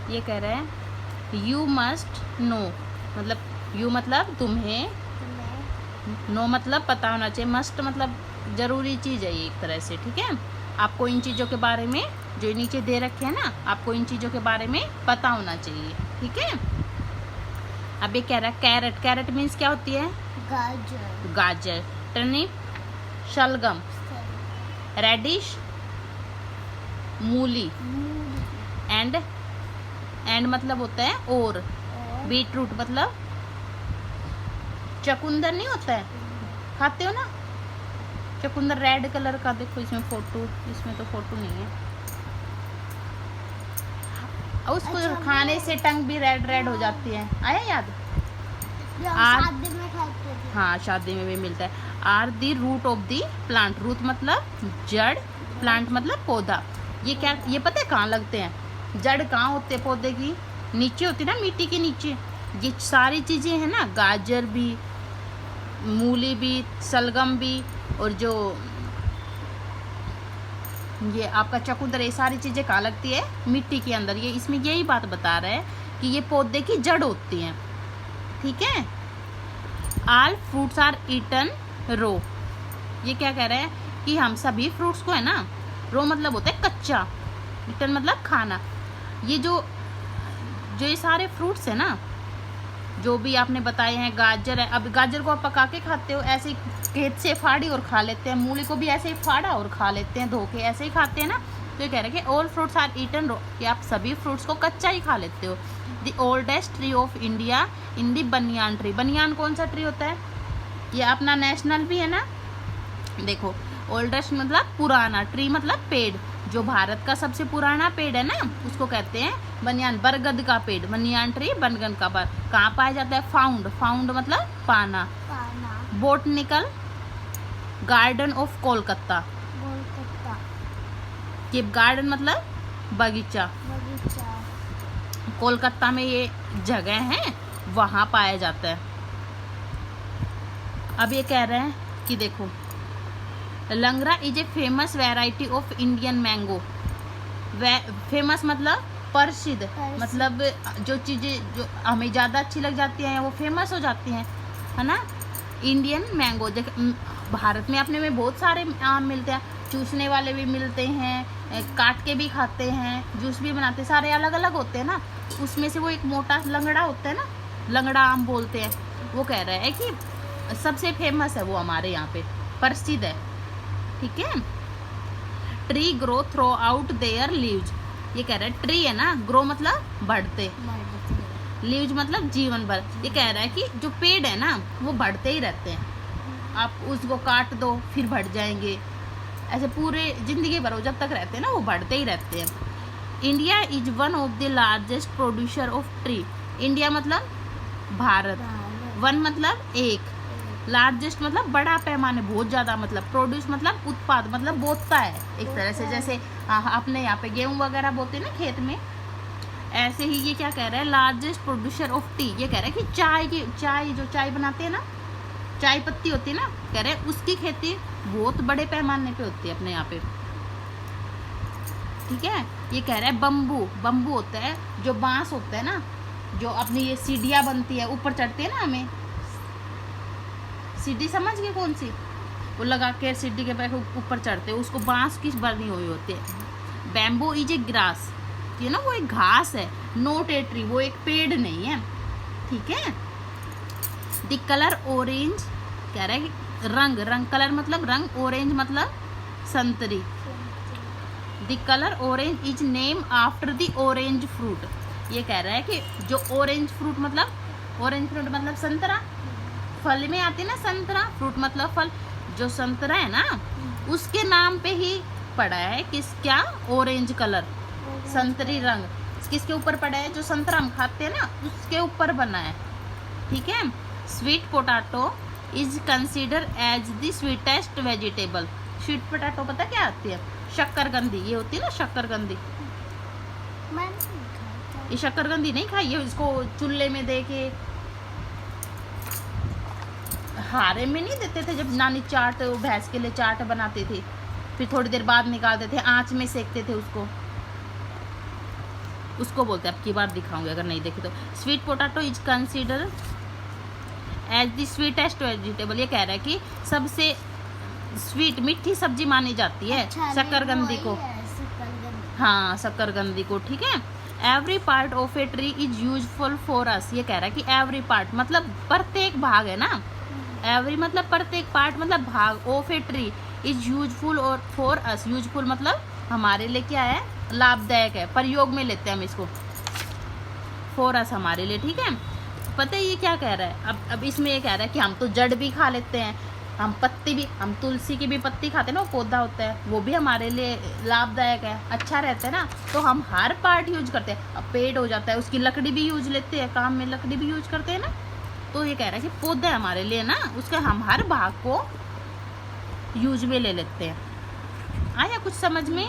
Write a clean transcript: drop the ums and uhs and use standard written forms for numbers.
ये कह रहे हैं यू मस्ट नो, मतलब यू मतलब तुम्हें, नो मतलब पता होना चाहिए, मस्ट मतलब ज़रूरी चीज़ है ये एक तरह से, ठीक है। आपको इन चीज़ों के बारे में जो नीचे दे रखे हैं ना, आपको इन चीज़ों के बारे में पता होना चाहिए, ठीक है। अब ये कह रहा है कैरेट, कैरेट मीन्स क्या होती है? गाजर। गाजर। टर्निप, शलगम। रेडिश, मूली। एंड मतलब होता है और। बीटरूट मतलब चकुंदर नहीं होता है, खाते हो ना चकुंदर, रेड कलर का। देखो इसमें फोटो, इसमें तो फोटो नहीं है। उसको अच्छा, खाने से टंग भी रेड रेड हो जाती है, आया याद? शादी में खाते थे। हाँ, शादी में भी मिलता है। Are the root of the plant, root मतलब जड़, प्लांट मतलब पौधा। ये क्या, ये पता है कहाँ लगते हैं? जड़ कहाँ होते हैं पौधे की? नीचे होती है ना, मिट्टी के नीचे। ये सारी चीज़ें हैं ना, गाजर भी, मूली भी, शलगम भी, और जो ये आपका चकुंदर, ये सारी चीज़ें कहाँ लगती है? मिट्टी के अंदर। ये इसमें यही बात बता रहा है कि ये पौधे की जड़ होती हैं, ठीक है। ऑल फ्रूट्स आर ईटन रो, ये क्या कह रहे हैं कि हम सभी फ्रूट्स को है ना, रो मतलब होता है कच्चा, ईटन मतलब खाना। ये जो ये सारे फ्रूट्स है ना, जो भी आपने बताए हैं, गाजर है, अब गाजर को आप पका के खाते हो, ऐसे ही खेत से फाड़ी और खा लेते हैं, मूली को भी ऐसे ही फाड़ा और खा लेते हैं, धो के ऐसे ही खाते हैं ना। तो ये कह रहे हैं कि ऑल फ्रूट्स आर ईटन रो, कि आप सभी फ्रूट्स को कच्चा ही खा लेते हो। The oldest tree of India in the banyan tree, बनियान कौन सा ट्री होता है? ये अपना नेशनल भी है ना। देखो, ओल्डेस्ट मतलब पुराना, ट्री मतलब पेड़, जो भारत का सबसे पुराना पेड़ है ना, उसको कहते हैं बनियान, बरगद का पेड़, बनियान ट्री, बनगन का पेड़। कहाँ पाया जाता है? फाउंड, फाउंड मतलब पाना। बोटनिकल गार्डन ऑफ कोलकाता, ये गार्डन मतलब बगीचा, कोलकाता में ये जगह है, वहाँ पाया जाता है। अब ये कह रहे हैं कि देखो, लंगड़ा is a famous variety of Indian mango. Famous मतलब प्रसिद्ध, मतलब जो चीज़ें जो हमें ज़्यादा अच्छी लग जाती हैं वो फेमस हो जाती हैं, है ना। इंडियन मैंगो, भारत में अपने में बहुत सारे आम मिलते हैं, चूसने वाले भी मिलते हैं, काट के भी खाते हैं, जूस भी बनाते हैं, सारे अलग अलग होते हैं ना। उसमें से वो एक मोटा लंगड़ा होता है ना, लंगड़ा आम बोलते हैं। वो कह रहा है कि सबसे फेमस है वो, हमारे यहाँ पे प्रसिद्ध है, ठीक है। Tree grow throughout their leaves, ये कह रहा है ट्री है ना, ग्रो मतलब बढ़ते, लीव्स मतलब जीवन भर। ये कह रहा है कि जो पेड़ है ना वो बढ़ते ही रहते हैं, आप उसको काट दो फिर बढ़ जाएंगे, ऐसे पूरे जिंदगी भर जब तक रहते हैं ना वो बढ़ते ही रहते हैं। India is one of the largest producer of tree, India मतलब भारत, वन मतलब एक, लार्जेस्ट मतलब बड़ा पैमाने, बहुत ज़्यादा, मतलब प्रोड्यूस मतलब उत्पाद, मतलब बोता है एक तरह से, जैसे अपने यहाँ पे गेहूँ वगैरह बोते हैं ना खेत में, ऐसे ही ये क्या कह रहा है, लार्जेस्ट प्रोड्यूसर ऑफ टी। ये कह रहा है कि चाय जो चाय बनाते हैं ना, चाय पत्ती होती है ना, कह रहे हैं उसकी खेती बहुत बड़े पैमाने पे होती है अपने यहाँ पे, ठीक है। ये कह रहा है बम्बू, बम्बू होता है जो बांस होता है ना, जो अपनी ये सीढ़ियाँ बनती है, ऊपर चढ़ते हैं ना, हमें सीढ़ी समझ गए कौन सी, वो लगा के सीढ़ी के पैर ऊपर चढ़ते हैं, उसको बांस की बनी हुई होती है। बैम्बू इज ए ग्रास, ये ना वो एक घास है, नॉट ए ट्री, वो एक पेड़ नहीं है, ठीक है। द कलर ऑरेंज, कह रहा है कि रंग, रंग कलर मतलब रंग, ऑरेंज मतलब संतरी। The colour orange is name after the orange fruit, ये कह रहा है कि जो ऑरेंज फ्रूट मतलब, ऑरेंज फ्रूट मतलब संतरा, फल में आते ना संतरा, फ्रूट मतलब फल, जो संतरा है ना उसके नाम पे ही पड़ा है किस, क्या, ऑरेंज कलर, संतरी रंग, किसके ऊपर पड़ा है? जो संतरा हम खाते हैं ना उसके ऊपर बना है, ठीक है। Sweet potato is consider as the sweetest vegetable, sweet potato पता क्या आती है? शक्करकंदी, ये होती है ना शक्करकंदी, ये शक्करकंदी नहीं खाई है, इसको चूल्हे में दे के, हारे में नहीं देते थे जब नानी चाट, भैंस के लिए चाट बनाते थे, फिर थोड़ी देर बाद निकालते थे, आँच में सेकते थे उसको, उसको बोलते हैं, अब की बार दिखाऊंगी अगर नहीं देखे तो। Sweet potato is consider as the sweetest vegetable, ये कह रहा है कि सबसे स्वीट मीठी सब्जी मानी जाती है अच्छा, शकरकंदी को। शकरकंदी। हाँ शकरकंदी को, ठीक है। Every part of a tree is useful for us, ये कह रहा है कि एवरी पार्ट मतलब प्रत्येक भाग है ना, एवरी मतलब प्रत्येक, पार्ट मतलब भाग, of a tree is useful और फॉर अस, यूजफुल मतलब हमारे लिए क्या है, लाभदायक है, प्रयोग में लेते हैं हम इसको, फॉर अस हमारे लिए, ठीक है। पता है ये क्या कह रहा है, अब इसमें ये कह रहा है कि हम तो जड़ भी खा लेते हैं, हम पत्ती भी, हम तुलसी की भी पत्ती खाते हैं ना, वो पौधा होता है, वो भी हमारे लिए लाभदायक है, अच्छा रहता है ना, तो हम हर पार्ट यूज करते हैं। अब पेड़ हो जाता है, उसकी लकड़ी भी यूज लेते हैं, काम में लकड़ी भी यूज करते हैं ना, तो ये कह रहा है कि पौधा है हमारे लिए ना, उसका हम हर भाग को यूज में ले लेते हैं। आया कुछ समझ में?